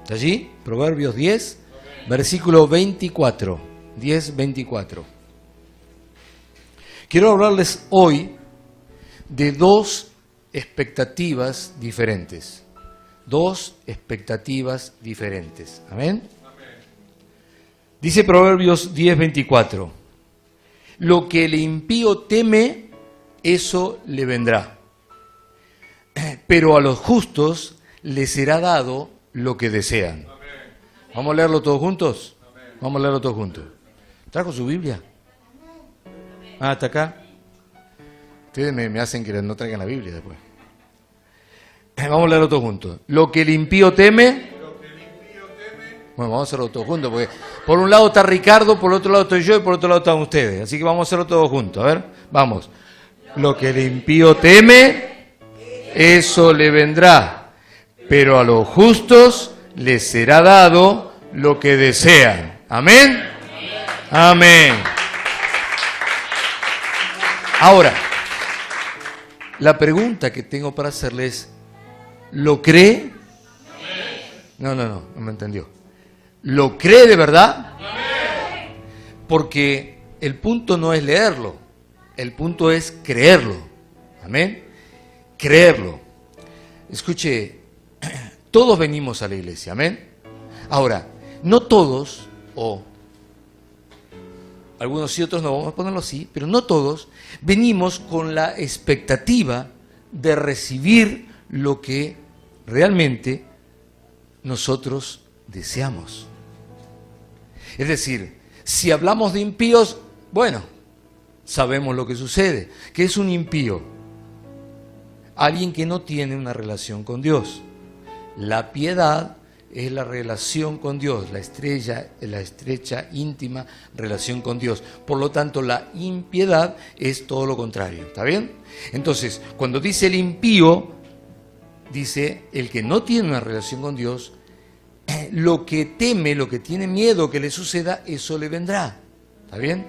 ¿Está allí? Proverbios 10, versículo 24. 10, 24. Quiero hablarles hoy de dos expectativas diferentes. Dos expectativas diferentes. ¿Amén? Dice Proverbios 10, 24. Lo que el impío teme, eso le vendrá. Pero a los justos les será dado lo que desean. ¿Vamos a leerlo todos juntos? Vamos a leerlo todos juntos. ¿Trajo su Biblia? Ah, ¿está acá? Ustedes me hacen que no traigan la Biblia después. Vamos a leerlo todos juntos. Lo que el impío teme. Bueno, vamos a hacerlo todos juntos, porque por un lado está Ricardo, por el otro lado estoy yo y por otro lado están ustedes. Así que vamos a hacerlo todos juntos. A ver, vamos. Lo que el impío teme, eso le vendrá. Pero a los justos les será dado lo que desean. ¿Amén? Amén. Ahora, la pregunta que tengo para hacerles, ¿lo cree? No me entendió. ¿Lo cree de verdad? Porque el punto no es leerlo, el punto es creerlo. ¿Amén? Creerlo. Escuche, todos venimos a la iglesia, ¿amén? Ahora, no todos, o algunos sí, otros no, vamos a ponerlo así, pero no todos venimos con la expectativa de recibir lo que realmente nosotros deseamos. Es decir, si hablamos de impíos, bueno, sabemos lo que sucede. ¿Qué es un impío? Alguien que no tiene una relación con Dios. La piedad es la relación con Dios, la estrecha, íntima relación con Dios. Por lo tanto, la impiedad es todo lo contrario. ¿Está bien? Entonces, cuando dice el impío, dice el que no tiene una relación con Dios, lo que teme, lo que tiene miedo que le suceda, eso le vendrá. ¿Está bien?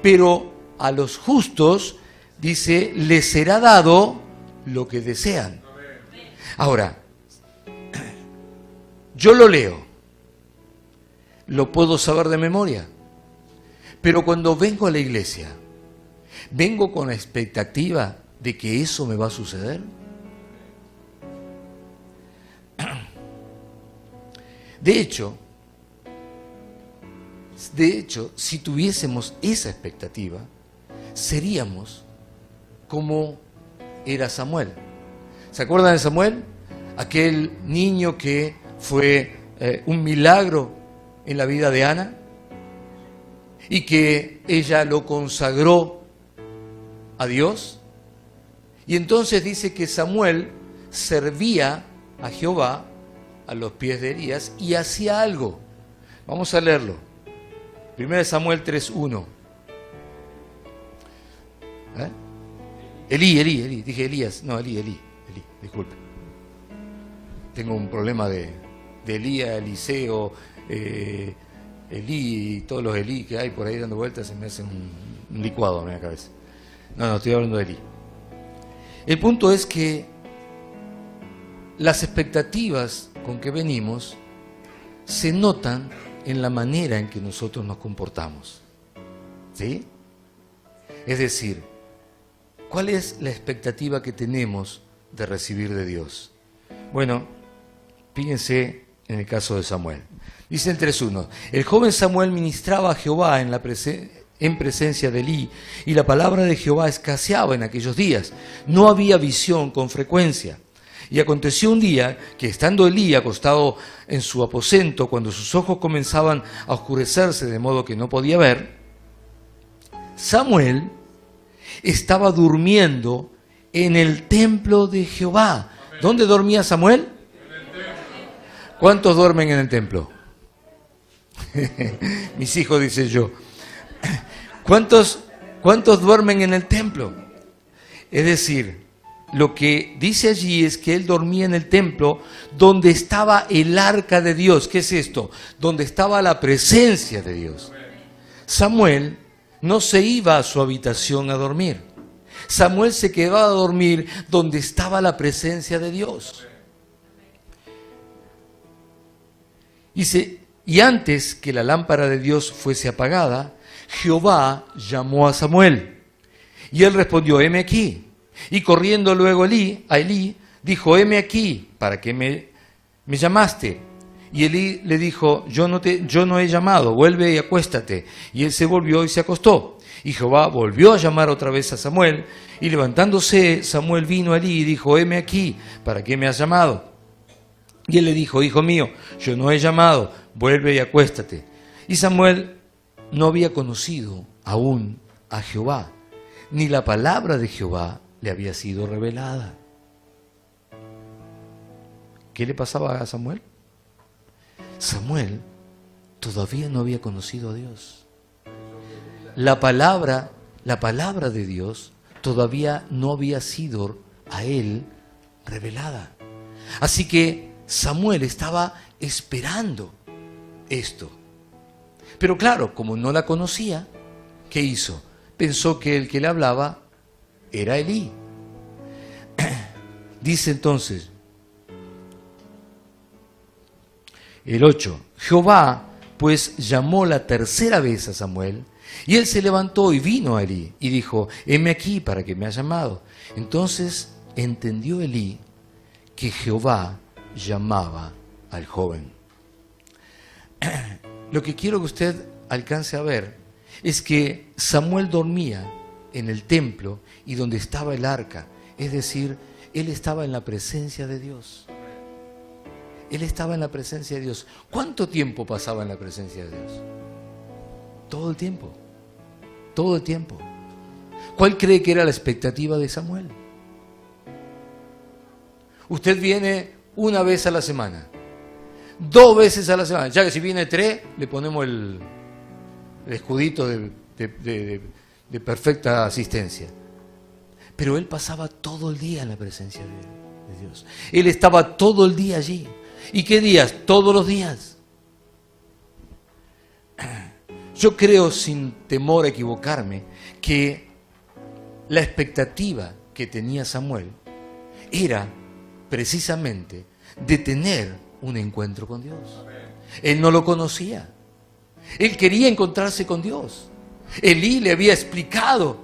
Pero a los justos, dice, les será dado lo que desean. Ahora, yo lo leo, lo puedo saber de memoria, pero cuando vengo a la iglesia, vengo con la expectativa de que eso me va a suceder. De hecho, si tuviésemos esa expectativa, seríamos como era Samuel. ¿Se acuerdan de Samuel? Aquel niño que fue un milagro en la vida de Ana y que ella lo consagró a Dios. Y entonces dice que Samuel servía a Jehová a los pies de Elías y hacía algo. Vamos a leerlo. 1 Samuel 3:1. Elí, dije Elías, no, Elí, disculpe. Tengo un problema de Elías, Eliseo, Elí y todos los Elí que hay por ahí dando vueltas, se me hacen un licuado en la cabeza. No, estoy hablando de Elí. El punto es que las expectativas con que venimos se notan en la manera en que nosotros nos comportamos. ¿Sí? Es decir, ¿cuál es la expectativa que tenemos de recibir de Dios? Bueno, fíjense en el caso de Samuel. Dice en 3:1, el joven Samuel ministraba a Jehová en presencia de Elí, y la palabra de Jehová escaseaba en aquellos días. No había visión con frecuencia. Y aconteció un día que, estando Elí acostado en su aposento, cuando sus ojos comenzaban a oscurecerse de modo que no podía ver, Samuel estaba durmiendo en el templo de Jehová. ¿Dónde dormía Samuel? ¿Cuántos duermen en el templo? Mis hijos, dice yo. ¿Cuántos duermen en el templo? Es decir, lo que dice allí es que él dormía en el templo donde estaba el arca de Dios. ¿Qué es esto? Donde estaba la presencia de Dios. Samuel no se iba a su habitación a dormir. Samuel se quedaba a dormir donde estaba la presencia de Dios. Dice, y antes que la lámpara de Dios fuese apagada, Jehová llamó a Samuel. Y él respondió, heme aquí. Y corriendo luego a Elí, dijo, heme aquí, ¿para qué me llamaste? Y Elí le dijo, yo no he llamado, vuelve y acuéstate. Y él se volvió y se acostó. Y Jehová volvió a llamar otra vez a Samuel, y levantándose Samuel vino a Elí y dijo, heme aquí, ¿para qué me has llamado? Y él le dijo, hijo mío, yo no he llamado, vuelve y acuéstate. Y Samuel no había conocido aún a Jehová, ni la palabra de Jehová le había sido revelada. ¿Qué le pasaba a Samuel? Samuel todavía no había conocido a Dios. La palabra de Dios todavía no había sido a él revelada. Así que Samuel estaba esperando esto. Pero claro, como no la conocía, ¿qué hizo? Pensó que el que le hablaba era Elí. Dice entonces, el 8, Jehová pues llamó la tercera vez a Samuel, y él se levantó y vino a Elí, y dijo, heme aquí, ¿para qué me has llamado? Entonces entendió Elí que Jehová llamaba al joven. Lo que quiero que usted alcance a ver es que Samuel dormía en el templo y donde estaba el arca, es decir, él estaba en la presencia de Dios. Él estaba en la presencia de Dios. ¿Cuánto tiempo pasaba en la presencia de Dios? Todo el tiempo. Todo el tiempo. ¿Cuál cree que era la expectativa de Samuel? Usted viene una vez a la semana, 2 veces a la semana. Ya que si viene 3, le ponemos el escudito de perfecta asistencia. Pero él pasaba todo el día en la presencia de Dios. Él estaba todo el día allí. ¿Y qué días? Todos los días. Yo creo, sin temor a equivocarme, que la expectativa que tenía Samuel era precisamente de tener un encuentro con Dios. Él no lo conocía. Él quería encontrarse con Dios. Elí le había explicado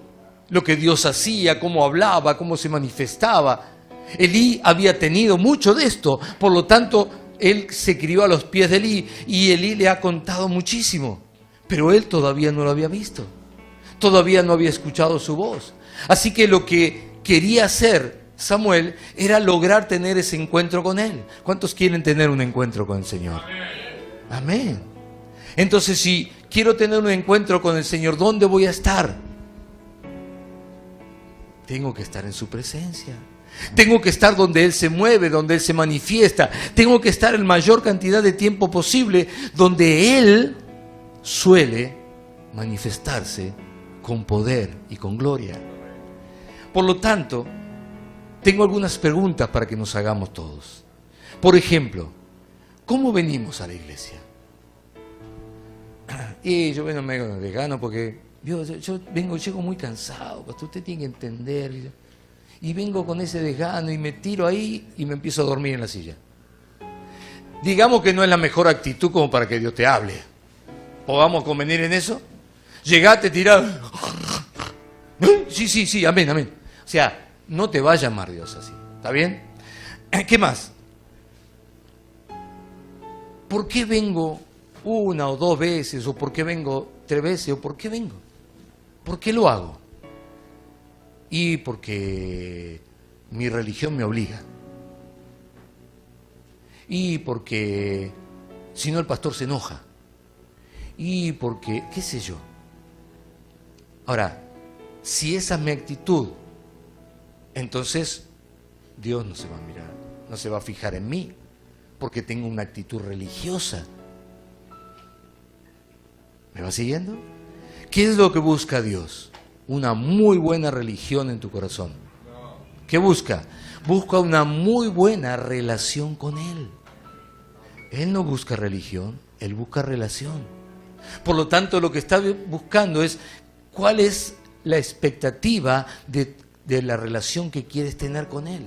lo que Dios hacía, cómo hablaba, cómo se manifestaba. Elí había tenido mucho de esto, por lo tanto, él se crió a los pies de Elí y Elí le ha contado muchísimo, pero él todavía no lo había visto, todavía no había escuchado su voz. Así que lo que quería hacer Samuel era lograr tener ese encuentro con él. ¿Cuántos quieren tener un encuentro con el Señor? Amén. Entonces, si quiero tener un encuentro con el Señor, ¿dónde voy a estar? Tengo que estar en su presencia. Tengo que estar donde Él se mueve, donde Él se manifiesta. Tengo que estar en mayor cantidad de tiempo posible donde Él suele manifestarse con poder y con gloria. Por lo tanto, tengo algunas preguntas para que nos hagamos todos. Por ejemplo, ¿cómo venimos a la iglesia? Y yo vengo medio de gano porque yo llego muy cansado, pastor, usted tiene que entender. Y vengo con ese desgano y me tiro ahí y me empiezo a dormir en la silla. Digamos que no es la mejor actitud como para que Dios te hable. ¿Podamos convenir en eso? Llegate, tirá. Sí, amén. O sea, no te va a llamar Dios así. ¿Está bien? ¿Qué más? ¿Por qué vengo 1 o 2 veces? ¿O por qué vengo 3 veces? ¿O por qué vengo? ¿Por qué lo hago? Y porque mi religión me obliga. Y porque si no el pastor se enoja. Y porque, qué sé yo. Ahora, si esa es mi actitud, entonces Dios no se va a mirar, no se va a fijar en mí, porque tengo una actitud religiosa. ¿Me va siguiendo? ¿Qué es lo que busca Dios? Una muy buena religión en tu corazón. ¿Qué busca? Busca una muy buena relación con Él. Él no busca religión, Él busca relación. Por lo tanto, lo que está buscando es cuál es la expectativa de la relación que quieres tener con Él.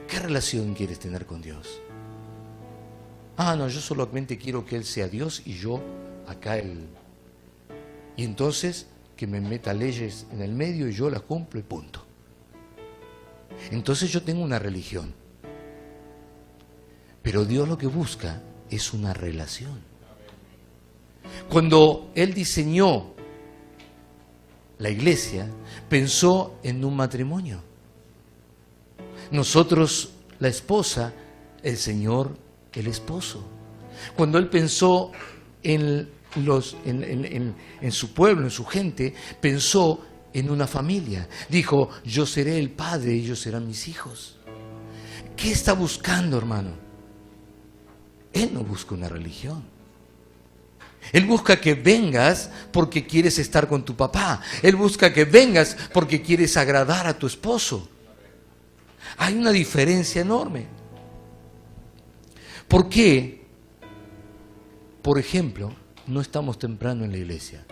¿Qué relación quieres tener con Dios? Ah, no, yo solamente quiero que Él sea Dios y yo acá Él. Y entonces que me meta leyes en el medio y yo las cumplo y punto. Entonces yo tengo una religión. Pero Dios lo que busca es una relación. Cuando Él diseñó la iglesia, pensó en un matrimonio. Nosotros, la esposa, el Señor, el esposo. Cuando Él pensó en su pueblo, en su gente, pensó en una familia. Dijo, yo seré el padre y ellos serán mis hijos. ¿Qué está buscando, hermano? Él no busca una religión. Él busca que vengas porque quieres estar con tu papá. Él busca que vengas porque quieres agradar a tu esposo. Hay una diferencia enorme. ¿Por qué, por ejemplo, no estamos temprano en la iglesia?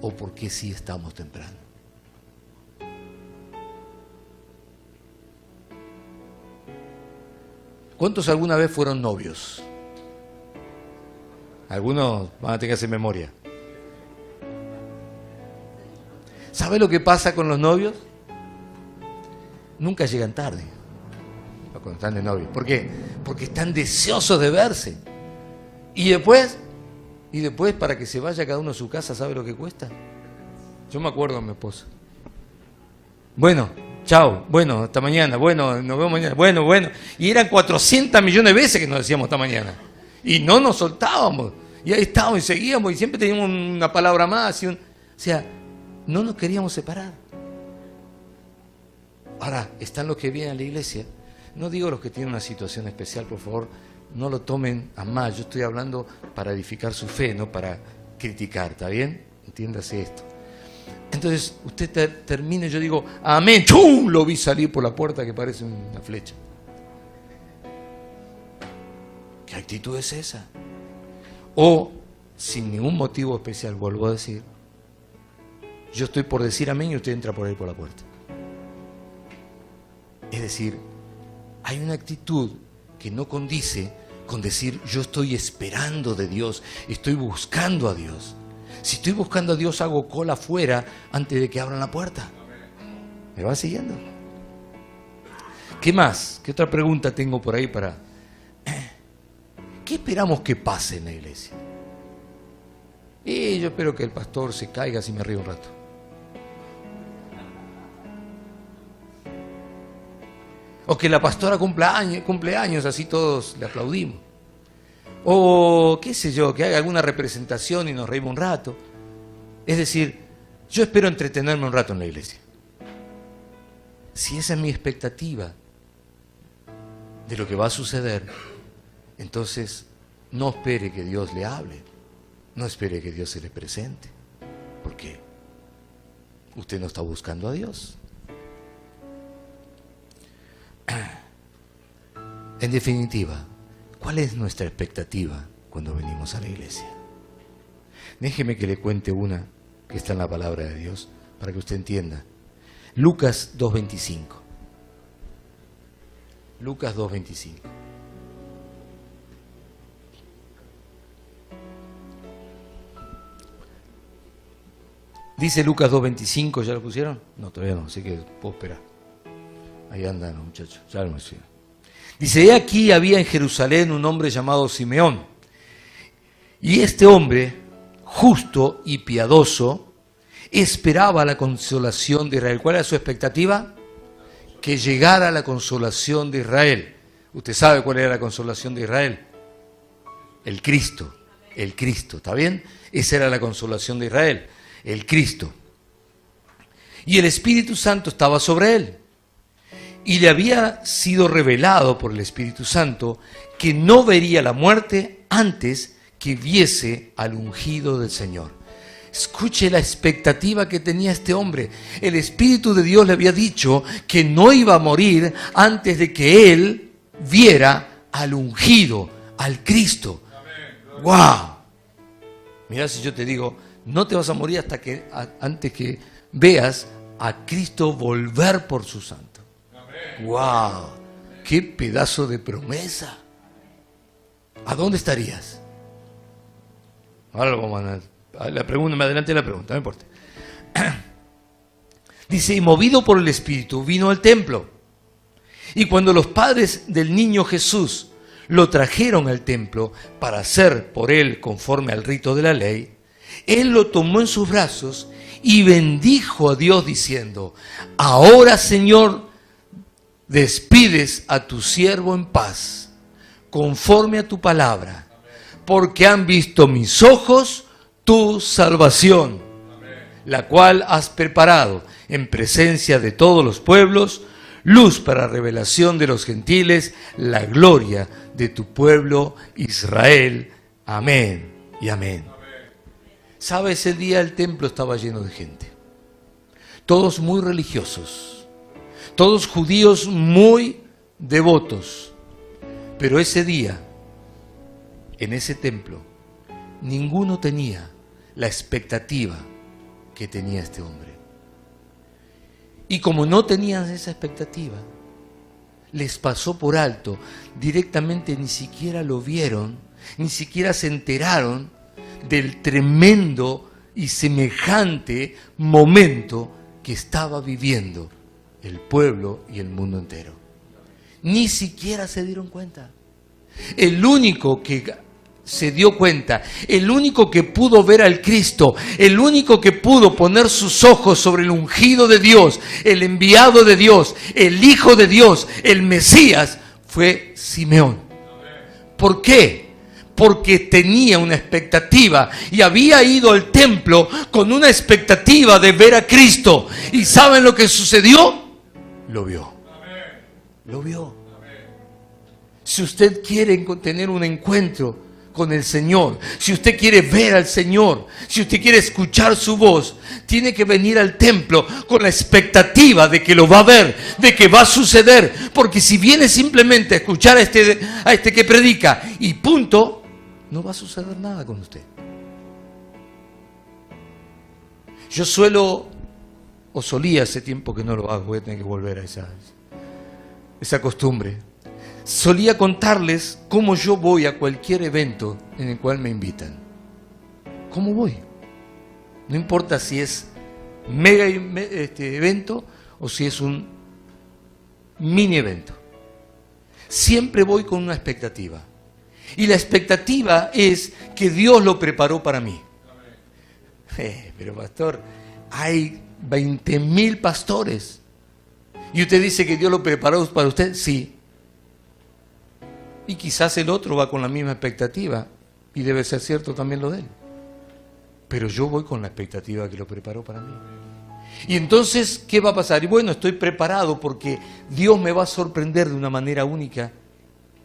¿O por qué sí estamos temprano? ¿Cuántos alguna vez fueron novios? Algunos van a tener que hacer memoria. ¿Sabe lo que pasa con los novios? Nunca llegan tarde cuando están de novios. ¿Por qué? Porque están deseosos de verse. Y después para que se vaya cada uno a su casa, ¿sabe lo que cuesta? Yo me acuerdo de mi esposa. Bueno, chao, bueno, hasta mañana, bueno, nos vemos mañana, bueno. Y eran 400 millones de veces que nos decíamos hasta mañana. Y no nos soltábamos. Y ahí estábamos y seguíamos y siempre teníamos una palabra más. O sea, no nos queríamos separar. Ahora, están los que vienen a la iglesia. No digo los que tienen una situación especial, por favor, no lo tomen a mal. Yo estoy hablando para edificar su fe, no para criticar, ¿está bien? Entiéndase esto. Entonces, usted termina y yo digo, amén, ¡chum! Lo vi salir por la puerta que parece una flecha. ¿Qué actitud es esa? O, sin ningún motivo especial, vuelvo a decir, yo estoy por decir amén y usted entra por ahí por la puerta. Es decir, hay una actitud que no condice con decir yo estoy esperando de Dios, estoy buscando a Dios. Si estoy buscando a Dios, hago cola afuera antes de que abran la puerta. ¿Me va siguiendo? ¿Qué más? ¿Qué otra pregunta tengo por ahí para...? ¿Qué esperamos que pase en la iglesia? Y yo espero que el pastor se caiga si me río un rato. O que la pastora cumple años, así todos le aplaudimos. O qué sé yo, que haga alguna representación y nos reímos un rato. Es decir, yo espero entretenerme un rato en la iglesia. Si esa es mi expectativa de lo que va a suceder, entonces no espere que Dios le hable, no espere que Dios se le presente, porque usted no está buscando a Dios. En definitiva, ¿cuál es nuestra expectativa cuando venimos a la iglesia? Déjeme que le cuente una que está en la palabra de Dios para que usted entienda. Lucas 2:25. Lucas 2:25. Dice Lucas 2:25, ¿ya lo pusieron? No, todavía no, así que puedo esperar. Ahí andan los muchachos, ya lo pusieron. Dice, he aquí había en Jerusalén un hombre llamado Simeón. Y este hombre, justo y piadoso, esperaba la consolación de Israel. ¿Cuál era su expectativa? Que llegara la consolación de Israel. ¿Usted sabe cuál era la consolación de Israel? El Cristo, ¿está bien? Esa era la consolación de Israel, el Cristo. Y el Espíritu Santo estaba sobre él. Y le había sido revelado por el Espíritu Santo que no vería la muerte antes que viese al ungido del Señor. Escuche la expectativa que tenía este hombre. El Espíritu de Dios le había dicho que no iba a morir antes de que él viera al ungido, al Cristo. ¡Wow! Mirá, si yo te digo, no te vas a morir antes que veas a Cristo volver por su santo. ¡Wow! ¡Qué pedazo de promesa! ¿a dónde estarías? Ahora lo vamos a la pregunta, me adelanté la pregunta, no importa. Dice, y movido por el Espíritu, vino al templo. Y cuando los padres del niño Jesús lo trajeron al templo para hacer por él conforme al rito de la ley, él lo tomó en sus brazos y bendijo a Dios diciendo, ahora, Señor, despides a tu siervo en paz, conforme a tu palabra, porque han visto mis ojos tu salvación, la cual has preparado en presencia de todos los pueblos, luz para revelación de los gentiles, la gloria de tu pueblo Israel. Amén y amén. ¿Sabe? Ese día el templo estaba lleno de gente. Todos muy religiosos. Todos judíos muy devotos. Pero ese día, en ese templo, ninguno tenía la expectativa que tenía este hombre. Y como no tenían esa expectativa, les pasó por alto, directamente ni siquiera lo vieron, ni siquiera se enteraron del tremendo y semejante momento que estaba viviendo el pueblo y el mundo entero. Ni siquiera se dieron cuenta. El único que se dio cuenta, el único que pudo ver al Cristo, el único que pudo poner sus ojos sobre el ungido de Dios, el enviado de Dios, el Hijo de Dios, el Mesías, fue Simeón. ¿Por qué? Porque tenía una expectativa y había ido al templo con una expectativa de ver a Cristo. ¿Y saben lo que sucedió? Lo vio. Lo vio. Si usted quiere tener un encuentro con el Señor, si usted quiere ver al Señor, si usted quiere escuchar su voz, tiene que venir al templo con la expectativa de que lo va a ver, de que va a suceder, porque si viene simplemente a escuchar a este que predica y punto, no va a suceder nada con usted. Yo solía, hace tiempo que no lo hago, voy a tener que volver a esa costumbre. Solía contarles cómo yo voy a cualquier evento en el cual me invitan. ¿Cómo voy? No importa si es mega evento o si es un mini evento. Siempre voy con una expectativa. Y la expectativa es que Dios lo preparó para mí. Pero pastor, hay 20.000 pastores. ¿Y usted dice que Dios lo preparó para usted? Sí. Y quizás el otro va con la misma expectativa, y debe ser cierto también lo de él. Pero yo voy con la expectativa que lo preparó para mí. Y entonces, ¿qué va a pasar? Y bueno, estoy preparado porque Dios me va a sorprender de una manera única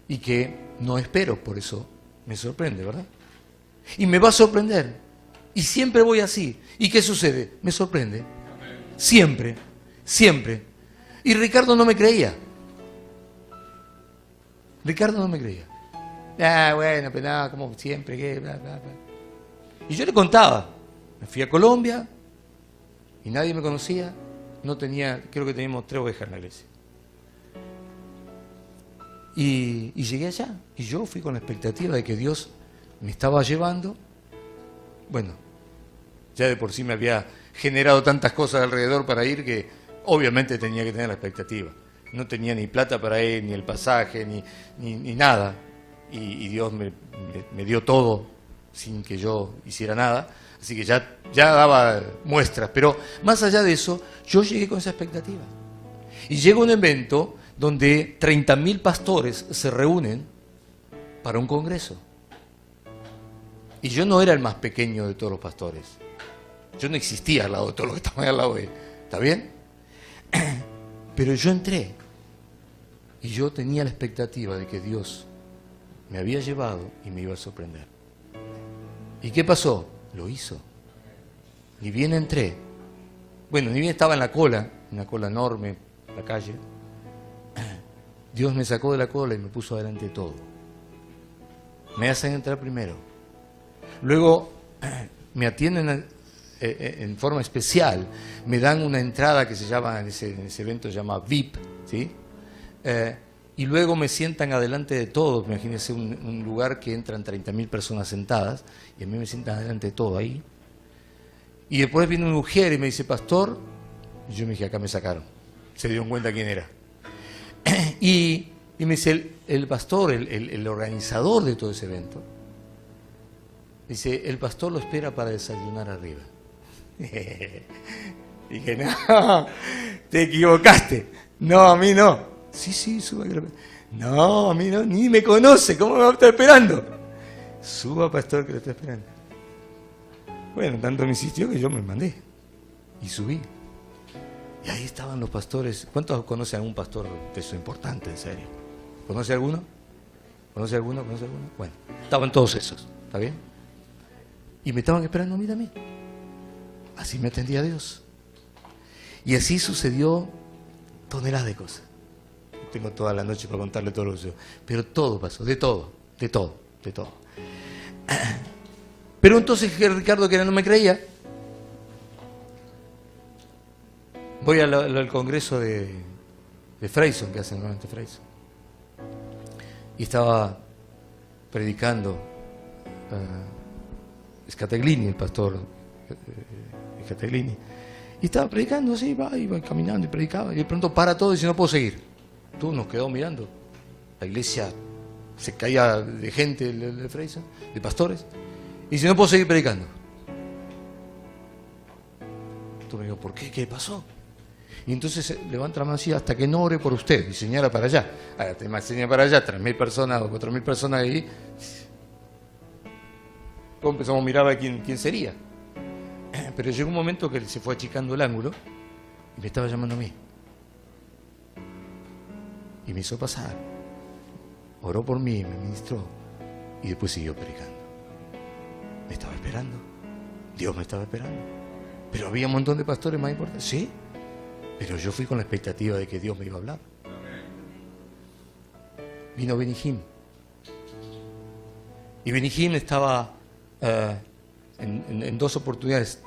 y que no espero, por eso me sorprende, ¿verdad? Y me va a sorprender. Y siempre voy así. ¿Y qué sucede? Me sorprende. Siempre, siempre. Y Ricardo no me creía. Ricardo no me creía. Bueno, pero nada, como siempre, que bla, bla, bla. Y yo le contaba. Me fui a Colombia y nadie me conocía. No tenía, creo que teníamos 3 ovejas en la iglesia. Y llegué allá. Y yo fui con la expectativa de que Dios me estaba llevando. Bueno, ya de por sí me había generado tantas cosas alrededor para ir que obviamente tenía que tener la expectativa. No tenía ni plata para ir, ni el pasaje, ni nada. Y Dios me dio todo sin que yo hiciera nada. Así que ya daba muestras. Pero más allá de eso, yo llegué con esa expectativa. Y llega un evento donde 30.000 pastores se reúnen para un congreso. Y yo no era el más pequeño de todos los pastores. Yo no existía al lado de todos los que estaban al lado de él. ¿Está bien? Pero yo entré y yo tenía la expectativa de que Dios me había llevado y me iba a sorprender. ¿Y qué pasó? Lo hizo. Ni bien entré. Bueno, ni bien estaba en la cola, una cola enorme, en la calle. Dios me sacó de la cola y me puso adelante de todo. Me hacen entrar primero. Luego me atienden en forma especial, me dan una entrada que se llama, en ese evento se llama VIP, ¿sí? y luego me sientan adelante de todos. Imagínense un lugar que entran 30.000 personas sentadas, y a mí me sientan adelante de todo ahí. Y después viene una mujer y me dice, pastor, y yo me dije, acá me sacaron. Se dieron cuenta quién era. Y me dice, el pastor, el organizador de todo ese evento, dice, el pastor lo espera para desayunar arriba. Dije, no, te equivocaste. No, a mí no. Sí, suba. No, a mí no, ni me conoce, ¿cómo me va a estar esperando? Suba, pastor, que lo está esperando. Bueno, tanto me insistió que yo me mandé y subí. Y ahí estaban los pastores. ¿Cuántos conocen a algún pastor de eso importante, en serio? ¿Conoce alguno? ¿Conoce alguno? Bueno, estaban todos esos, ¿está bien? Y me estaban esperando a mí también. Así me atendía Dios. Y así sucedió toneladas de cosas. Tengo toda la noche para contarle todo lo que sucedió. Pero todo pasó, de todo. Pero entonces Ricardo, que no me creía, voy al congreso de Freyson, que hace normalmente Freyson. Y estaba predicando Scataglini, el pastor Scataglini. Y estaba predicando así, iba caminando y predicaba. Y de pronto para todo y dice, no puedo seguir. Tú nos quedó mirando. La iglesia se caía de gente de Freyson, de pastores. Y dice, no puedo seguir predicando. Tú me digo, ¿por qué? ¿Qué pasó? Y entonces levanta la mano así, hasta que no ore por usted, y señala para allá. Ahora te señala para allá, 3.000 personas o 4.000 personas ahí. Todos empezamos a mirar a quién sería. Pero llegó un momento que se fue achicando el ángulo y me estaba llamando a mí. Y me hizo pasar. Oró por mí, me ministró y después siguió predicando. Me estaba esperando. Dios me estaba esperando. Pero había un montón de pastores más importantes. Sí, pero yo fui con la expectativa de que Dios me iba a hablar. Vino Benny Hinn. Y Benny Hinn estaba en dos oportunidades.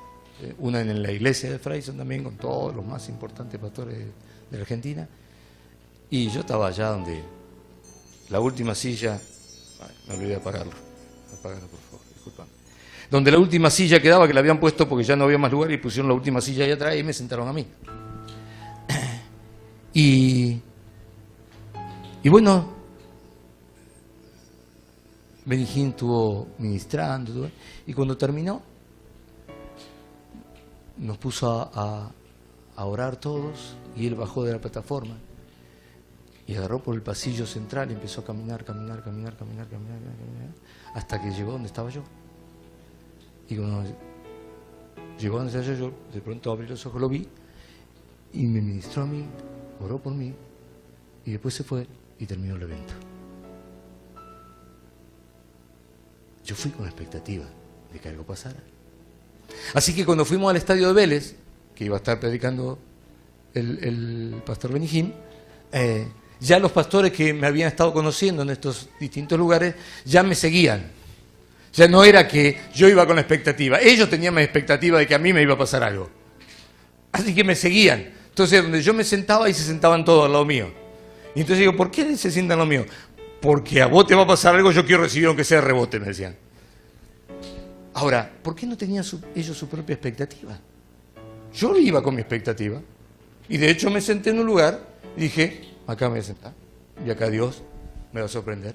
Una en la iglesia de Freyson también, con todos los más importantes pastores de la Argentina. Y yo estaba allá donde la última silla... me olvidé de apagarlo. Apágalo, por favor, disculpame. Donde la última silla quedaba, que la habían puesto porque ya no había más lugar, y pusieron la última silla ahí atrás y me sentaron a mí. Y bueno, Benny Hinn estuvo ministrando, y cuando terminó, nos puso a orar todos, y él bajó de la plataforma y agarró por el pasillo central y empezó a caminar, hasta que llegó donde estaba yo. Y cuando llegó donde estaba yo, de pronto abrí los ojos, lo vi, y me ministró a mí, oró por mí, y después se fue y terminó el evento. Yo fui con la expectativa de que algo pasara. Así que cuando fuimos al estadio de Vélez, que iba a estar predicando el pastor Benny Hinn, ya los pastores que me habían estado conociendo en estos distintos lugares ya me seguían. Ya no era que yo iba con la expectativa, ellos tenían la expectativa de que a mí me iba a pasar algo. Así que me seguían. Entonces, donde yo me sentaba, ahí se sentaban todos al lado mío. Y entonces digo, ¿por qué se sientan al lado mío? Porque a vos te va a pasar algo, yo quiero recibir aunque sea de rebote, me decían. Ahora, ¿por qué no tenían ellos su propia expectativa? Yo iba con mi expectativa. Y de hecho me senté en un lugar y dije, acá me voy a sentar. Y acá Dios me va a sorprender.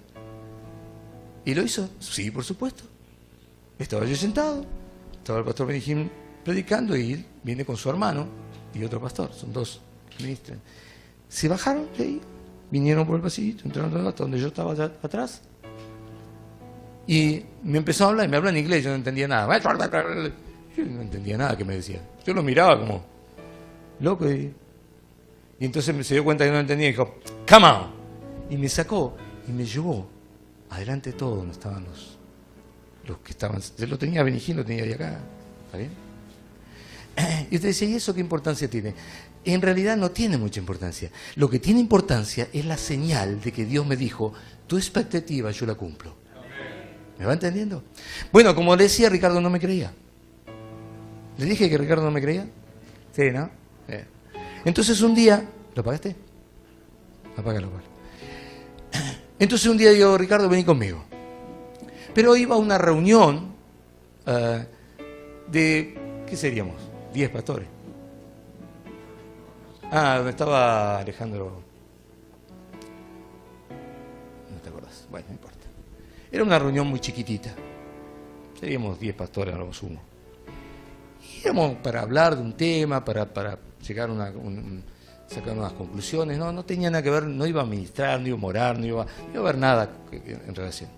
¿Y lo hizo? Sí, por supuesto. Estaba yo sentado, estaba el pastor Benny Hinn predicando y él viene con su hermano y otro pastor, son dos que ministran. Se bajaron de ahí, vinieron por el pasillo, entraron hasta donde yo estaba allá atrás y me empezó a hablar, y me habló en inglés, yo no entendía nada. Yo no entendía nada que me decía. Yo lo miraba como loco y entonces se dio cuenta que no entendía y dijo, come on. Y me sacó y me llevó adelante de todo donde estaban los que estaban. Yo lo tenía Benny Hinn, lo tenía de acá. ¿Está bien? Y usted dice, ¿y eso qué importancia tiene? En realidad no tiene mucha importancia. Lo que tiene importancia es la señal de que Dios me dijo, tu expectativa yo la cumplo. ¿Me va entendiendo? Bueno, como le decía, Ricardo no me creía. ¿Le dije que Ricardo no me creía? Sí, ¿no? Entonces un día... ¿Lo apagaste? Apágalo, apágalo. Entonces un día digo, Ricardo, vení conmigo. Pero iba a una reunión de, ¿qué seríamos? 10 pastores. Donde estaba Alejandro. No te acordás. Bueno, no importa. Era una reunión muy chiquitita. Seríamos 10 pastores, éramos uno. Y éramos para hablar de un tema, para llegar a sacar unas conclusiones. No tenía nada que ver, no iba a ministrar, no iba a orar, no iba a ver nada en relación.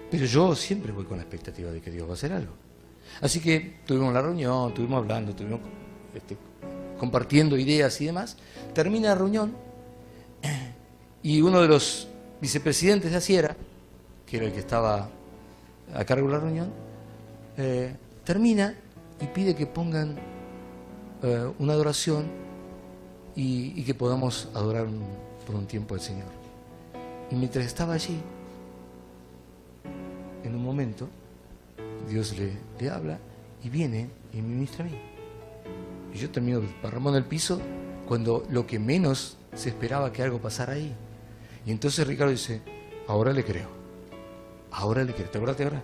Pero yo siempre voy con la expectativa de que Dios va a hacer algo. Así que tuvimos la reunión, estuvimos hablando, estuvimos compartiendo ideas y demás. Termina la reunión y uno de los vicepresidentes de Asiera, que era el que estaba a cargo de la reunión, termina y pide que pongan una adoración y que podamos adorar por un tiempo al Señor. Y mientras estaba allí, en un momento, Dios le habla y viene y me ministra a mí. Y yo termino parramón en el piso cuando lo que menos se esperaba que algo pasara ahí. Y entonces Ricardo dice, ahora le creo. Ahora le creo. ¿Te acuerdas ahora?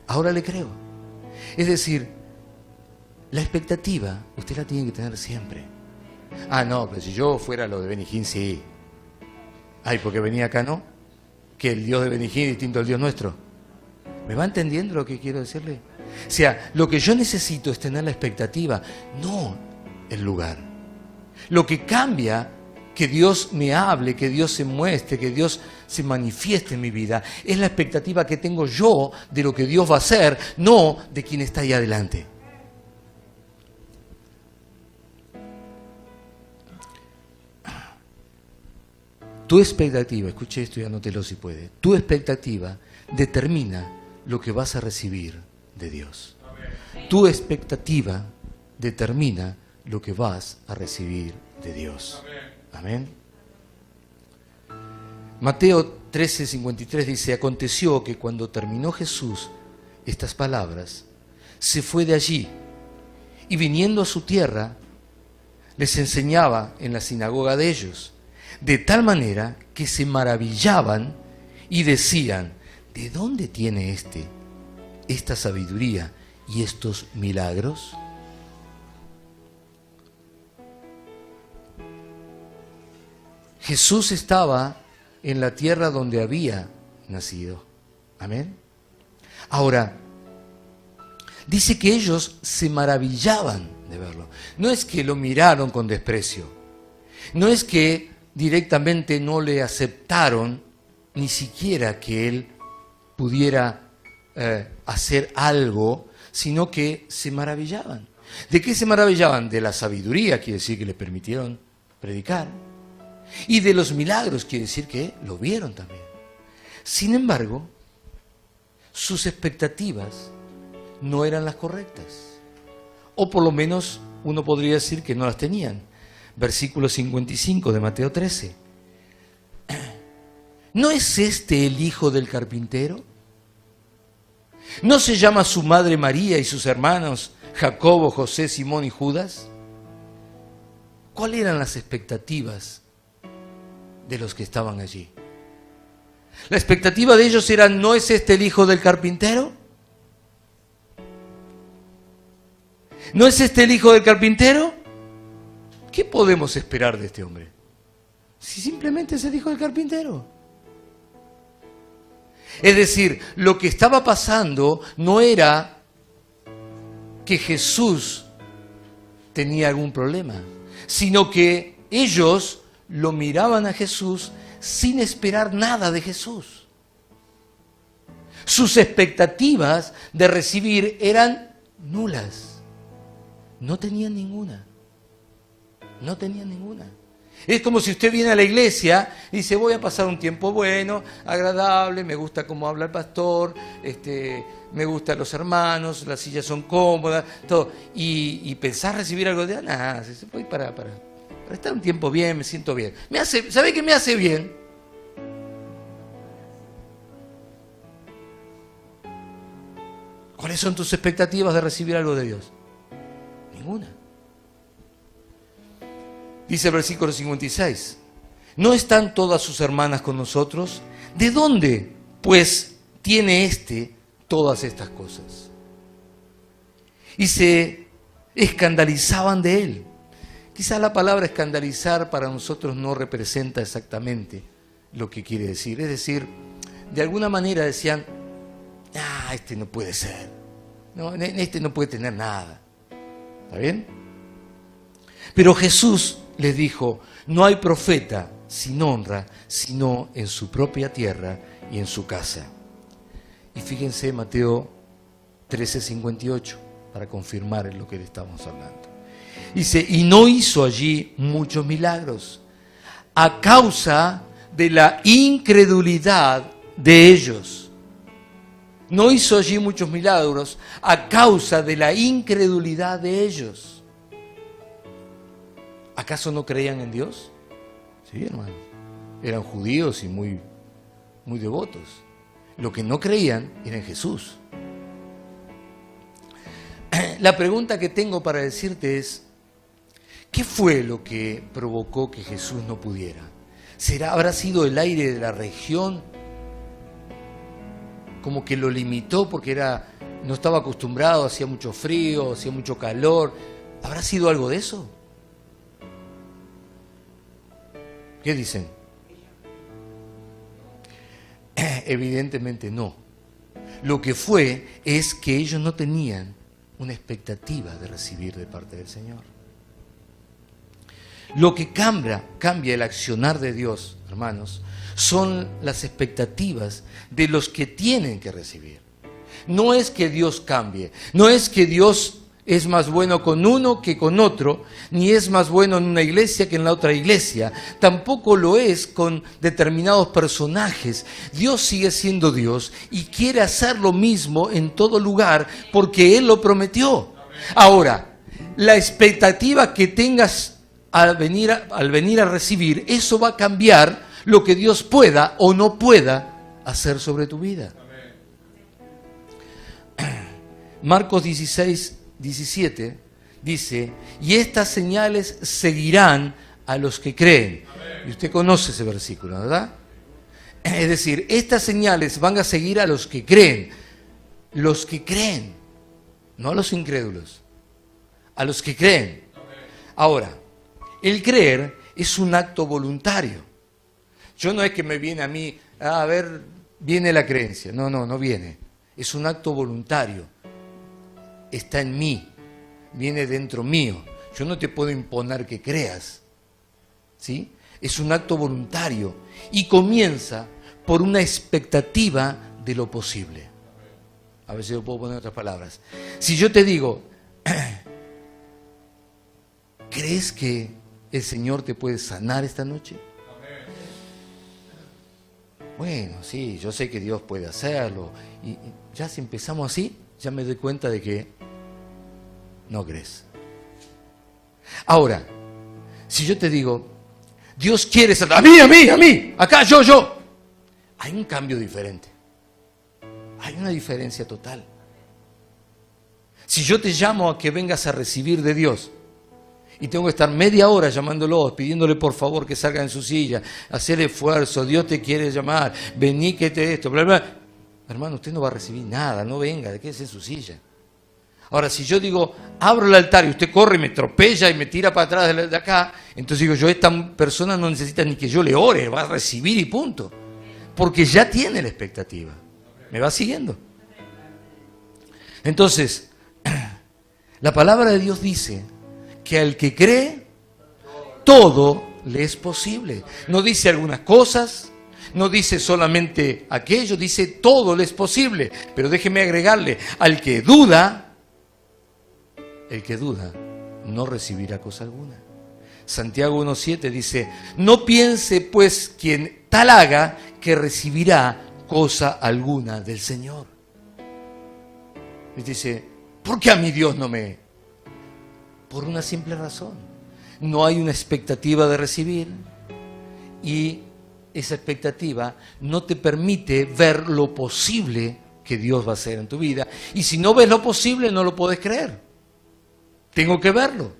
Ahora le creo. Es decir, la expectativa usted la tiene que tener siempre. No, pero si yo fuera lo de Benny Hinn, sí. Porque venía acá, ¿no? Que el Dios de Benny Hinn es distinto al Dios nuestro. ¿Me va entendiendo lo que quiero decirle? O sea, lo que yo necesito es tener la expectativa, no el lugar. Lo que cambia, que Dios me hable, que Dios se muestre, que Dios se manifieste en mi vida, es la expectativa que tengo yo de lo que Dios va a hacer, no de quien está ahí adelante. Tu expectativa, escuche esto y anótelo si puede, tu expectativa determina lo que vas a recibir de Dios. Amén. Tu expectativa determina lo que vas a recibir de Dios. Amén. Mateo 13:53 dice, aconteció que cuando terminó Jesús estas palabras, se fue de allí y viniendo a su tierra, les enseñaba en la sinagoga de ellos, de tal manera que se maravillaban y decían, ¿de dónde tiene esta sabiduría y estos milagros? Jesús estaba en la tierra donde había nacido. Amén. Ahora, dice que ellos se maravillaban de verlo. No es que lo miraron con desprecio. No es que directamente no le aceptaron ni siquiera que él pudiera hacer algo, sino que se maravillaban. ¿De qué se maravillaban? De la sabiduría, quiere decir que le permitieron predicar, y de los milagros, quiere decir que lo vieron también. Sin embargo, sus expectativas no eran las correctas, o por lo menos uno podría decir que no las tenían. Versículo 55 de Mateo 13. ¿No es este el hijo del carpintero? ¿No se llama su madre María y sus hermanos Jacobo, José, Simón y Judas? ¿Cuáles eran las expectativas de los que estaban allí? La expectativa de ellos era, ¿no es este el hijo del carpintero? ¿No es este el hijo del carpintero? ¿Qué podemos esperar de este hombre? Si simplemente es el hijo del carpintero. Es decir, lo que estaba pasando no era que Jesús tenía algún problema, sino que ellos lo miraban a Jesús sin esperar nada de Jesús. Sus expectativas de recibir eran nulas. No tenían ninguna. No tenían ninguna. Es como si usted viene a la iglesia y dice, voy a pasar un tiempo bueno, agradable, me gusta cómo habla el pastor, me gustan los hermanos, las sillas son cómodas, todo. Y pensar recibir algo de nada, voy para estar un tiempo bien, me siento bien. ¿Sabe qué me hace bien? ¿Cuáles son tus expectativas de recibir algo de Dios? Ninguna. Dice el versículo 56, ¿No están todas sus hermanas con nosotros? ¿De dónde, pues, tiene éste todas estas cosas? Y se escandalizaban de él. Quizás la palabra escandalizar para nosotros no representa exactamente lo que quiere decir. Es decir, de alguna manera decían, este no puede ser, no, este no puede tener nada. ¿Está bien? Pero Jesús les dijo, no hay profeta sin honra, sino en su propia tierra y en su casa. Y fíjense Mateo 13:58, para confirmar en lo que le estamos hablando. Dice, y no hizo allí muchos milagros, a causa de la incredulidad de ellos. No hizo allí muchos milagros, a causa de la incredulidad de ellos. ¿Acaso no creían en Dios? Sí, hermano. Eran judíos y muy devotos. Lo que no creían era en Jesús. La pregunta que tengo para decirte es, ¿qué fue lo que provocó que Jesús no pudiera? ¿Habrá sido el aire de la región? Como que lo limitó porque no estaba acostumbrado, hacía mucho frío, hacía mucho calor. ¿Habrá sido algo de eso? ¿Qué dicen? Evidentemente no. Lo que fue es que ellos no tenían una expectativa de recibir de parte del Señor. Lo que cambia el accionar de Dios, hermanos, son las expectativas de los que tienen que recibir. No es que Dios cambie, no es que Dios es más bueno con uno que con otro, ni es más bueno en una iglesia que en la otra iglesia. Tampoco lo es con determinados personajes. Dios sigue siendo Dios y quiere hacer lo mismo en todo lugar porque Él lo prometió. Ahora, la expectativa que tengas al venir a recibir, eso va a cambiar lo que Dios pueda o no pueda hacer sobre tu vida. Marcos 16:17 dice, y estas señales seguirán a los que creen. Y usted conoce ese versículo, ¿verdad? Es decir, estas señales van a seguir a los que creen. Los que creen, no a los incrédulos, a los que creen. Ahora, el creer es un acto voluntario. Yo no es que me viene a mí, a ver, viene la creencia. No viene. Es un acto voluntario. Está en mí, viene dentro mío. Yo no te puedo imponer que creas, ¿sí? Es un acto voluntario y comienza por una expectativa de lo posible. A ver si lo puedo poner en otras palabras. Si yo te digo, ¿crees que el Señor te puede sanar esta noche? Bueno, sí, yo sé que Dios puede hacerlo. Y ya si empezamos así, ya me doy cuenta de que no crees. Ahora, si yo te digo, Dios quiere sanar, a mí, acá, yo. Hay un cambio diferente. Hay una diferencia total. Si yo te llamo a que vengas a recibir de Dios, y tengo que estar media hora llamándolo, pidiéndole por favor que salga en su silla, hacer esfuerzo, Dios te quiere llamar, vení que te esto, bla, bla. Hermano, usted no va a recibir nada, no venga, quédese en su silla. Ahora, si yo digo, abro el altar y usted corre y me atropella y me tira para atrás de acá, entonces digo yo, esta persona no necesita ni que yo le ore, va a recibir y punto. Porque ya tiene la expectativa. ¿Me va siguiendo? Entonces, la palabra de Dios dice que al que cree, todo le es posible. No dice algunas cosas, no dice solamente aquello, dice todo le es posible. Pero déjeme agregarle, al que duda, el que duda no recibirá cosa alguna. Santiago 1:7 dice, no piense pues quien tal haga que recibirá cosa alguna del Señor. Y dice, ¿por qué a mi Dios no me...? Por una simple razón. No hay una expectativa de recibir y esa expectativa no te permite ver lo posible que Dios va a hacer en tu vida. Y si no ves lo posible, no lo puedes creer. Tengo que verlo.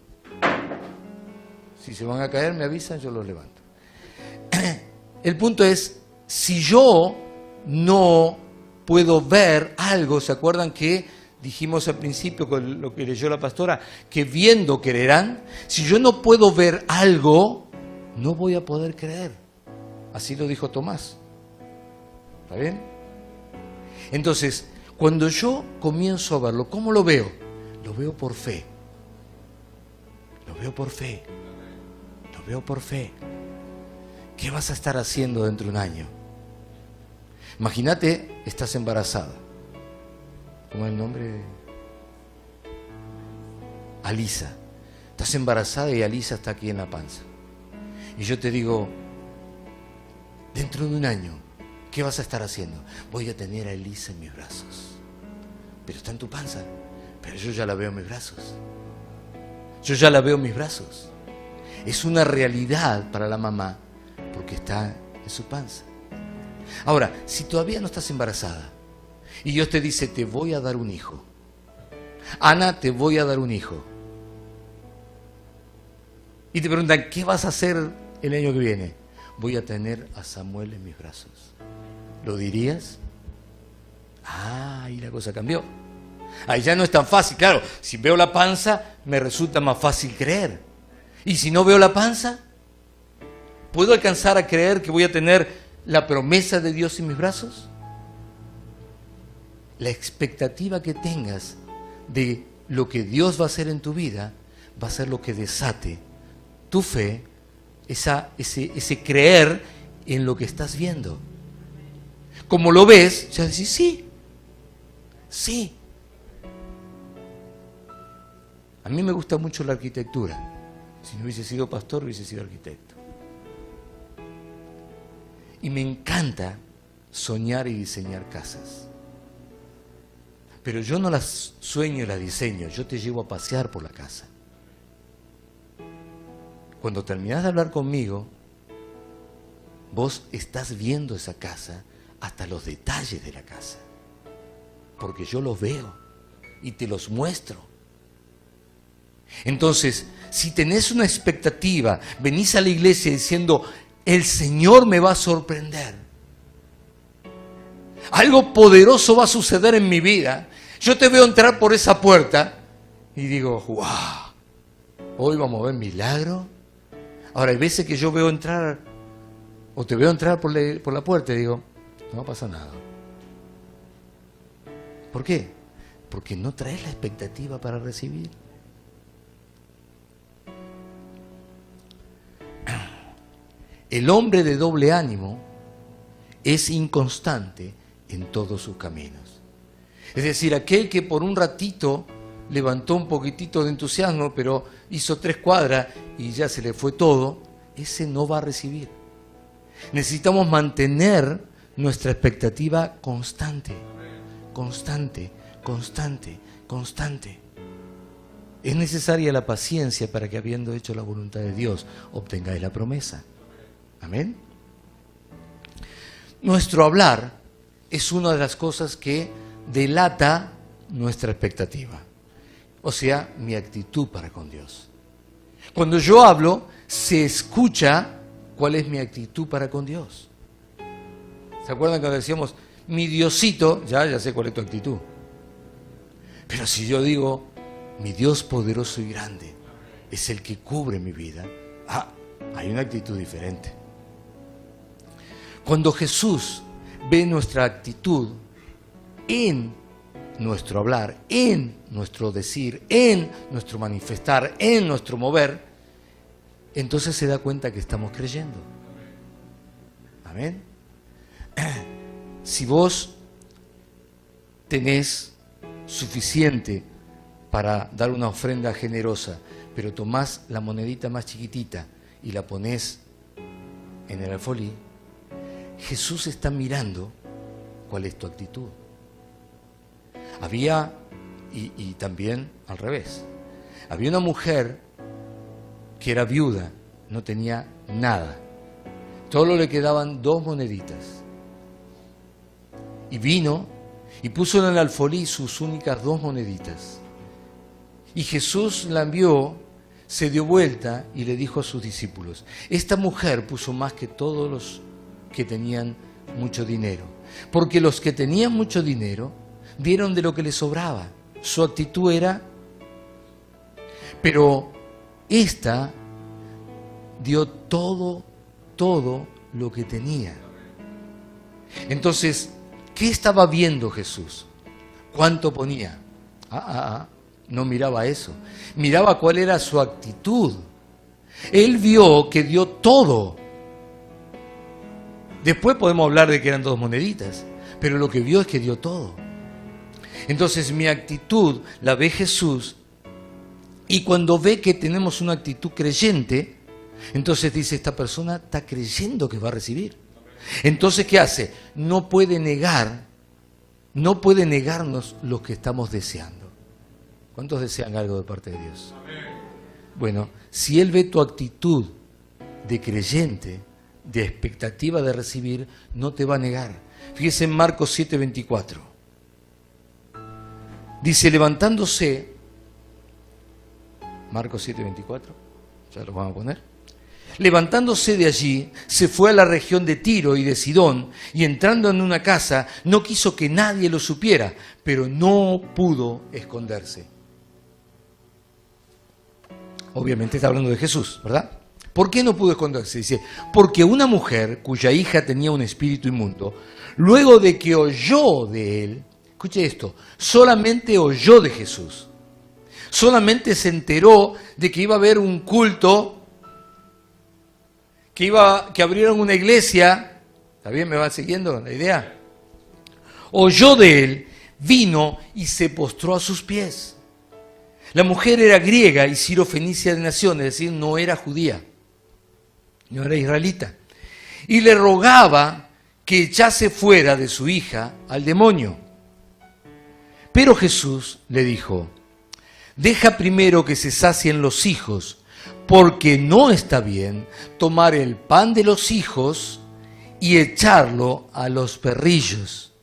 Si se van a caer, me avisan, yo los levanto. el punto es, si yo no puedo ver algo, ¿se acuerdan que dijimos al principio con lo que leyó la pastora? Que viendo creerán. Si yo no puedo ver algo, no voy a poder creer. Así lo dijo Tomás. ¿Está bien? Entonces, cuando yo comienzo a verlo, ¿cómo lo veo? Lo veo por fe. Lo veo por fe. Lo veo por fe. ¿Qué vas a estar haciendo dentro de un año? Imagínate, estás embarazada. ¿Cómo es el nombre? Alisa. Estás embarazada y Alisa está aquí en la panza. Y yo te digo, dentro de un año, ¿qué vas a estar haciendo? Voy a tener a Elisa en mis brazos. Pero está en tu panza. Pero yo ya la veo en mis brazos. Yo ya la veo en mis brazos. Es una realidad para la mamá porque está en su panza. Ahora, si todavía no estás embarazada y Dios te dice, te voy a dar un hijo. Ana, te voy a dar un hijo. Y te preguntan, ¿qué vas a hacer el año que viene? Voy a tener a Samuel en mis brazos. ¿Lo dirías? Ah, y la cosa cambió. Ahí ya no es tan fácil. Claro, si veo la panza, me resulta más fácil creer. Y si no veo la panza, ¿puedo alcanzar a creer que voy a tener la promesa de Dios en mis brazos? La expectativa que tengas de lo que Dios va a hacer en tu vida va a ser lo que desate tu fe, ese creer en lo que estás viendo. Como lo ves, ya decís, sí, sí. A mí me gusta mucho la arquitectura. Si no hubiese sido pastor, hubiese sido arquitecto. Y me encanta soñar y diseñar casas. Pero yo no las sueño y las diseño, yo te llevo a pasear por la casa. Cuando terminás de hablar conmigo, vos estás viendo esa casa hasta los detalles de la casa. Porque yo los veo y te los muestro. Entonces, si tenés una expectativa, venís a la iglesia diciendo, el Señor me va a sorprender. Algo poderoso va a suceder en mi vida. Yo te veo entrar por esa puerta y digo, wow, hoy vamos a ver milagro. Ahora, hay veces que yo veo entrar, o te veo entrar por la puerta y digo, no pasa nada. ¿Por qué? Porque no traes la expectativa para recibir. El hombre de doble ánimo es inconstante en todos sus caminos. Es decir, aquel que por un ratito levantó un poquitito de entusiasmo, pero hizo 3 cuadras y ya se le fue todo, ese no va a recibir. Necesitamos mantener nuestra expectativa constante, constante, constante, constante. Es necesaria la paciencia para que, habiendo hecho la voluntad de Dios, obtengáis la promesa. Amén. Nuestro hablar es una de las cosas que delata nuestra expectativa. O sea, mi actitud para con Dios. Cuando yo hablo, se escucha cuál es mi actitud para con Dios. ¿Se acuerdan cuando decíamos, mi Diosito? Ya sé cuál es tu actitud. Pero si yo digo, mi Dios poderoso y grande es el que cubre mi vida, hay una actitud diferente. Cuando Jesús ve nuestra actitud en nuestro hablar, en nuestro decir, en nuestro manifestar, en nuestro mover, entonces se da cuenta que estamos creyendo. Amén. Si vos tenés suficiente para dar una ofrenda generosa, pero tomás la monedita más chiquitita y la ponés en el alfolí, Jesús está mirando cuál es tu actitud. Había, y también al revés, había una mujer que era viuda, no tenía nada. Solo le quedaban 2 moneditas. Y vino y puso en el alfolí sus únicas 2 moneditas. Y Jesús la vio, se dio vuelta y le dijo a sus discípulos, esta mujer puso más que todos que tenían mucho dinero. Porque los que tenían mucho dinero dieron de lo que les sobraba. Su actitud era... Pero esta dio todo lo que tenía. Entonces, ¿qué estaba viendo Jesús? ¿Cuánto ponía? No miraba eso. Miraba cuál era su actitud. Él vio que dio todo. Después podemos hablar de que eran 2 moneditas, pero lo que vio es que dio todo. Entonces mi actitud la ve Jesús, y cuando ve que tenemos una actitud creyente, entonces dice, esta persona está creyendo que va a recibir. Entonces, ¿qué hace? No puede negarnos lo que estamos deseando. ¿Cuántos desean algo de parte de Dios? Bueno, si Él ve tu actitud de creyente, de expectativa de recibir, no te va a negar. Fíjese en Marcos 7:24. Dice, levantándose, Marcos 7:24, ya lo vamos a poner. Levantándose de allí, se fue a la región de Tiro y de Sidón, y entrando en una casa, no quiso que nadie lo supiera, pero no pudo esconderse. Obviamente está hablando de Jesús, ¿verdad? ¿Por qué no pudo esconderse? Dice, porque una mujer cuya hija tenía un espíritu inmundo, luego de que oyó de él, escuche esto, solamente oyó de Jesús, solamente se enteró de que iba a haber un culto, que abrieron una iglesia, ¿está bien? ¿Me va siguiendo la idea? Oyó de él, vino y se postró a sus pies. La mujer era griega y sirofenicia de nación, es decir, no era judía, no era israelita. Y le rogaba que echase fuera de su hija al demonio. Pero Jesús le dijo, deja primero que se sacien los hijos, porque no está bien tomar el pan de los hijos y echarlo a los perrillos.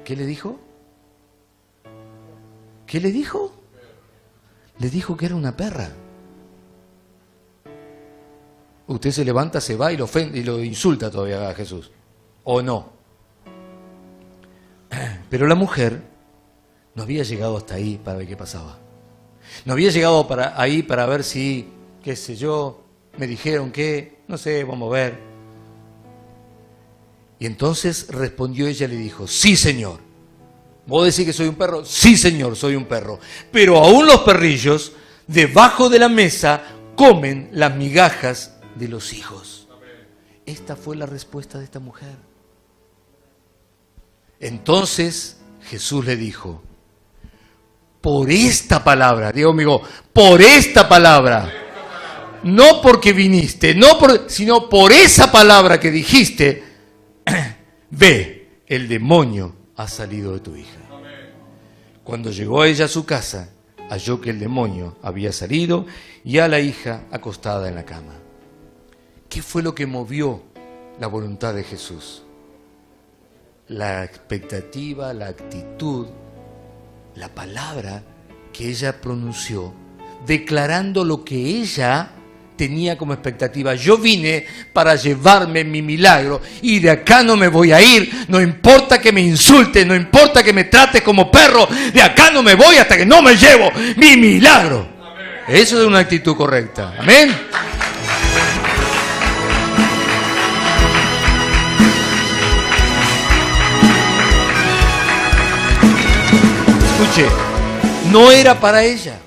¿Qué le dijo? ¿Qué le dijo? Le dijo que era una perra. Usted se levanta, se va y lo ofende y lo insulta todavía a Jesús. ¿O no? Pero la mujer no había llegado hasta ahí para ver qué pasaba. No había llegado ahí para ver si, qué sé yo, me dijeron que, no sé, vamos a ver. Y entonces respondió ella y le dijo, sí, Señor. ¿Vos decís que soy un perro? Sí, Señor, soy un perro. Pero aún los perrillos, debajo de la mesa, comen las migajas de los hijos. Esta fue la respuesta de esta mujer. Entonces Jesús le dijo, por esta palabra, digo amigo, por esta palabra, no porque viniste, sino por esa palabra que dijiste, ve, el demonio ha salido de tu hija. Cuando llegó ella a su casa, halló que el demonio había salido y a la hija acostada en la cama. ¿Qué fue lo que movió la voluntad de Jesús? La expectativa, la actitud, la palabra que ella pronunció, declarando lo que ella tenía como expectativa. Yo vine para llevarme mi milagro y de acá no me voy a ir, no importa que me insulte, no importa que me trate como perro, de acá no me voy hasta que no me llevo mi milagro. Amén. Eso es una actitud correcta. Amén. Escuche, no era para ella.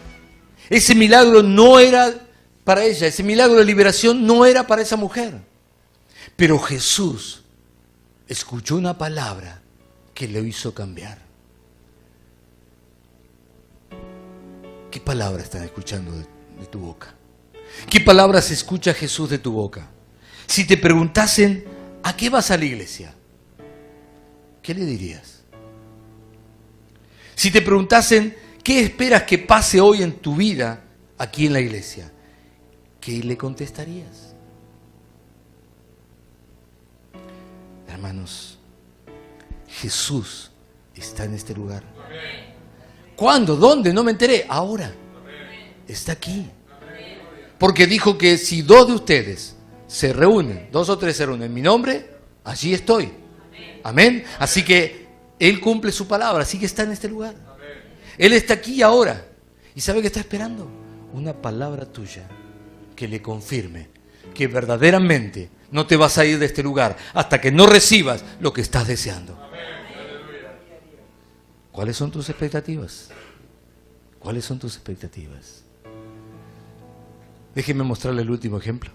Ese milagro no era para ella. Ese milagro de liberación no era para esa mujer. Pero Jesús escuchó una palabra que le hizo cambiar. ¿Qué palabra están escuchando de tu boca? ¿Qué palabras escucha Jesús de tu boca? Si te preguntasen, ¿a qué vas a la iglesia? ¿Qué le dirías? Si te preguntasen, ¿qué esperas que pase hoy en tu vida aquí en la iglesia? ¿Qué le contestarías? Hermanos, Jesús está en este lugar. ¿Cuándo? ¿Dónde? No me enteré. Ahora. Está aquí. Porque dijo que si 2 de ustedes se reúnen, 2 o 3 se reúnen en mi nombre, allí estoy. Amén. Así que Él cumple su palabra, así que está en este lugar. Él está aquí y ahora. ¿Y sabe qué está esperando? Una palabra tuya que le confirme que verdaderamente no te vas a ir de este lugar hasta que no recibas lo que estás deseando. ¿Cuáles son tus expectativas? ¿Cuáles son tus expectativas? Déjeme mostrarle el último ejemplo.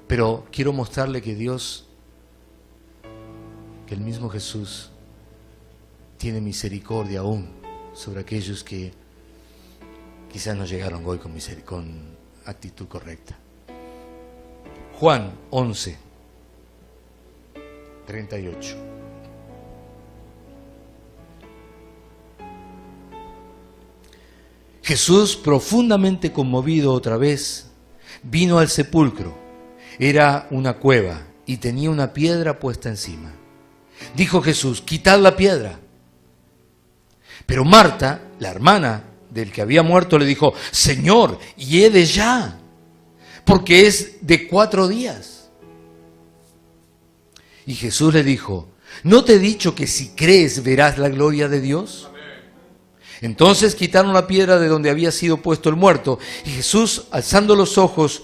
Pero quiero mostrarle que Dios, que el mismo Jesús, tiene misericordia aún sobre aquellos que quizás no llegaron hoy con actitud correcta. Juan 11, 38. Jesús, profundamente conmovido otra vez, vino al sepulcro. Era una cueva y tenía una piedra puesta encima. Dijo Jesús: quitad la piedra. Pero Marta, la hermana del que había muerto, le dijo: Señor, hiede ya, porque es de 4 días. Y Jesús le dijo: ¿no te he dicho que si crees verás la gloria de Dios? Entonces quitaron la piedra de donde había sido puesto el muerto, y Jesús, alzando los ojos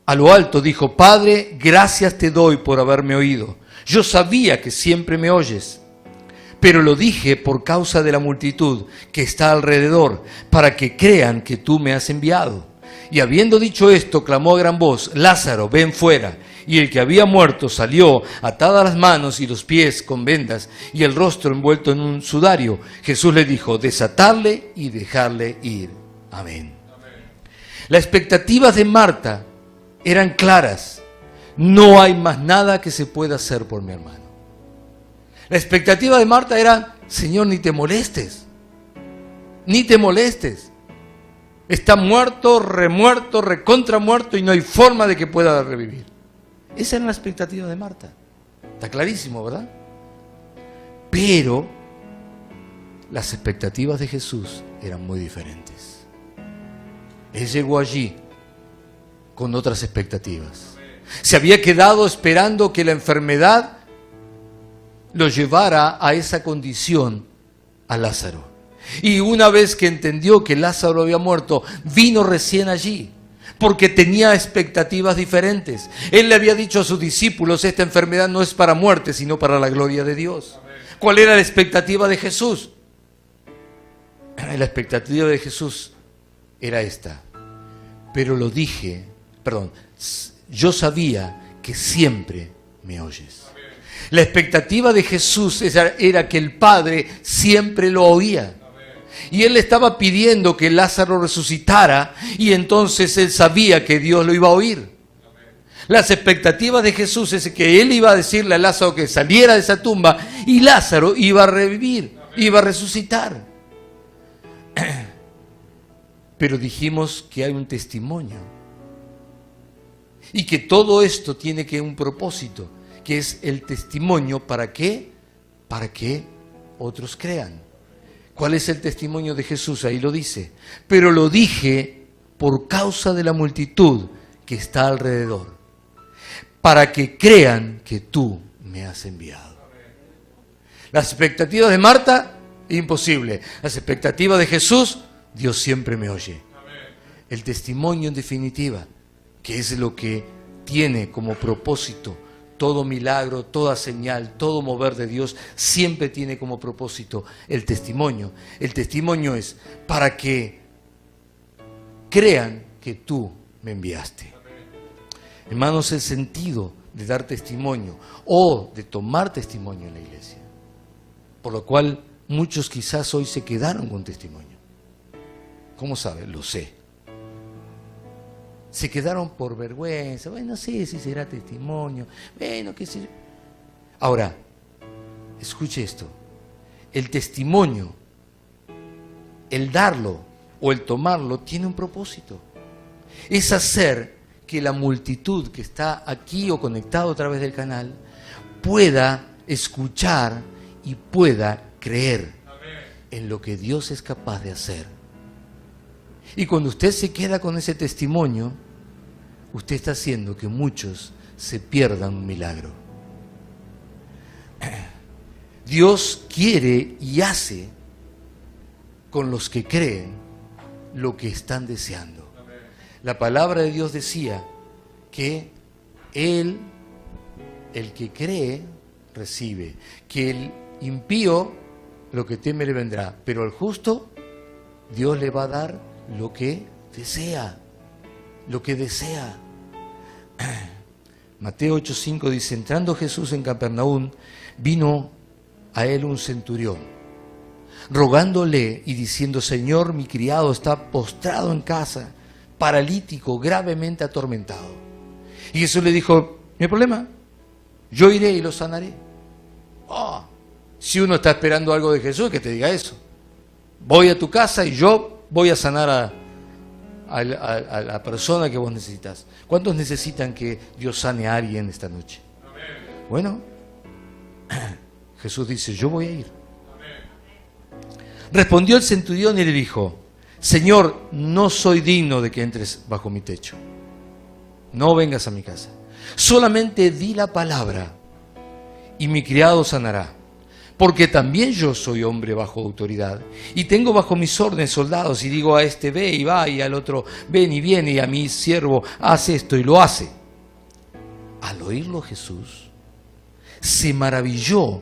a lo alto, dijo: Padre, gracias te doy por haberme oído. Yo sabía que siempre me oyes, pero lo dije por causa de la multitud que está alrededor, para que crean que tú me has enviado. Y habiendo dicho esto, clamó a gran voz: Lázaro, ven fuera. Y el que había muerto salió, atadas las manos y los pies con vendas, y el rostro envuelto en un sudario. Jesús le dijo: desatarle y dejarle ir. Amén. Las expectativas de Marta eran claras. No hay más nada que se pueda hacer por mi hermano. La expectativa de Marta era: Señor, ni te molestes. Ni te molestes. Está muerto, remuerto, recontramuerto y no hay forma de que pueda revivir. Esa era la expectativa de Marta. Está clarísimo, ¿verdad? Pero las expectativas de Jesús eran muy diferentes. Él llegó allí con otras expectativas. Se había quedado esperando que la enfermedad lo llevara a esa condición a Lázaro. Y una vez que entendió que Lázaro había muerto, vino recién allí, porque tenía expectativas diferentes. Él le había dicho a sus discípulos: esta enfermedad no es para muerte, sino para la gloria de Dios. ¿Cuál era la expectativa de Jesús? La expectativa de Jesús era esta: yo sabía que siempre me oyes. La expectativa de Jesús era que el Padre siempre lo oía. Y Él le estaba pidiendo que Lázaro resucitara, y entonces Él sabía que Dios lo iba a oír. Las expectativas de Jesús es que Él iba a decirle a Lázaro que saliera de esa tumba, y Lázaro iba a revivir, iba a resucitar. Pero dijimos que hay un testimonio, y que todo esto tiene que un propósito, que es el testimonio. ¿Para qué? Para que otros crean. ¿Cuál es el testimonio de Jesús? Ahí lo dice: pero lo dije por causa de la multitud que está alrededor, para que crean que tú me has enviado. Las expectativas de Marta, imposible. Las expectativas de Jesús: Dios siempre me oye. El testimonio, en definitiva, que es lo que tiene como propósito todo milagro, toda señal, todo mover de Dios, siempre tiene como propósito el testimonio. El testimonio es para que crean que tú me enviaste. Hermanos, el sentido de dar testimonio o de tomar testimonio en la iglesia, por lo cual muchos quizás hoy se quedaron con testimonio. ¿Cómo saben? Lo sé. Se quedaron por vergüenza. Bueno, sí será testimonio. Bueno, qué sé yo. Ahora, escuche esto. El testimonio, el darlo o el tomarlo, tiene un propósito. Es hacer que la multitud que está aquí o conectado a través del canal pueda escuchar y pueda creer en lo que Dios es capaz de hacer. Y cuando usted se queda con ese testimonio, usted está haciendo que muchos se pierdan un milagro. Dios quiere y hace con los que creen lo que están deseando. La palabra de Dios decía que el que cree, recibe, que el impío lo que teme le vendrá, pero al justo Dios le va a dar lo que desea, lo que desea. Mateo 8:5 dice, entrando Jesús en Capernaum, vino a él un centurión, rogándole y diciendo, Señor, mi criado está postrado en casa, paralítico, gravemente atormentado. Y Jesús le dijo, no hay problema, yo iré y lo sanaré. Oh, si uno está esperando algo de Jesús, que te diga eso. Voy a tu casa y yo voy a sanar a la persona que vos necesitas. ¿Cuántos necesitan que Dios sane a alguien esta noche? Amén. Bueno, Jesús dice, yo voy a ir. Amén. Respondió el centurión y le dijo, Señor, no soy digno de que entres bajo mi techo. No vengas a mi casa. Solamente di la palabra y mi criado sanará. Porque también yo soy hombre bajo autoridad y tengo bajo mis órdenes soldados y digo a este ve y va y al otro ven y viene y a mi siervo hace esto y lo hace. Al oírlo Jesús se maravilló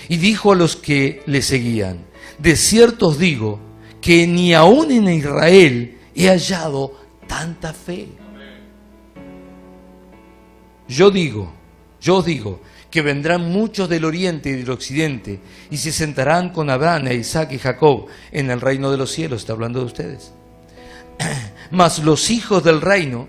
y dijo a los que le seguían, de cierto os digo que ni aún en Israel he hallado tanta fe. Yo os digo, que vendrán muchos del oriente y del occidente y se sentarán con Abraham, Isaac y Jacob en el reino de los cielos. Está hablando de ustedes. Mas los hijos del reino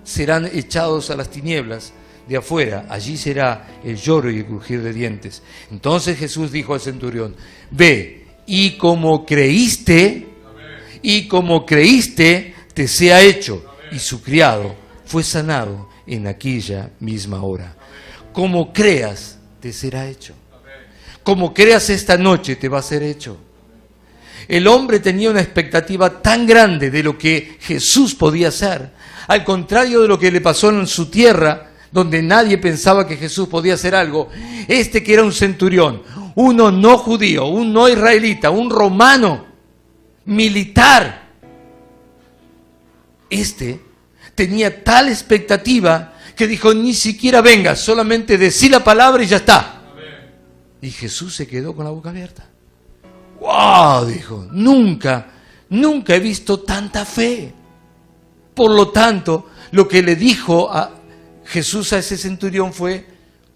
serán echados a las tinieblas de afuera. Allí será el lloro y el crujir de dientes. Entonces Jesús dijo al centurión, ve, y como creíste, te sea hecho. Y su criado fue sanado en aquella misma hora. Como creas, te será hecho. Como creas esta noche, te va a ser hecho. El hombre tenía una expectativa tan grande de lo que Jesús podía hacer, al contrario de lo que le pasó en su tierra, donde nadie pensaba que Jesús podía hacer algo. Este que era un centurión, uno no judío, un no israelita, un romano, militar, tenía tal expectativa que dijo, ni siquiera venga, solamente decí la palabra y ya está. Amén. Y Jesús se quedó con la boca abierta. ¡Wow! Dijo, nunca he visto tanta fe. Por lo tanto, lo que le dijo a Jesús a ese centurión fue,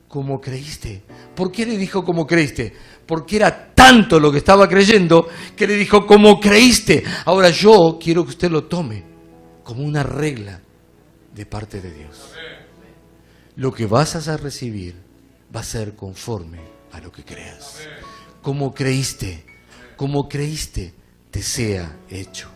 ¿cómo creíste? ¿Por qué le dijo cómo creíste? Porque era tanto lo que estaba creyendo que le dijo, ¿cómo creíste? Ahora yo quiero que usted lo tome como una regla de parte de Dios. Lo que vas a recibir va a ser conforme a lo que creas. Como creíste, te sea hecho.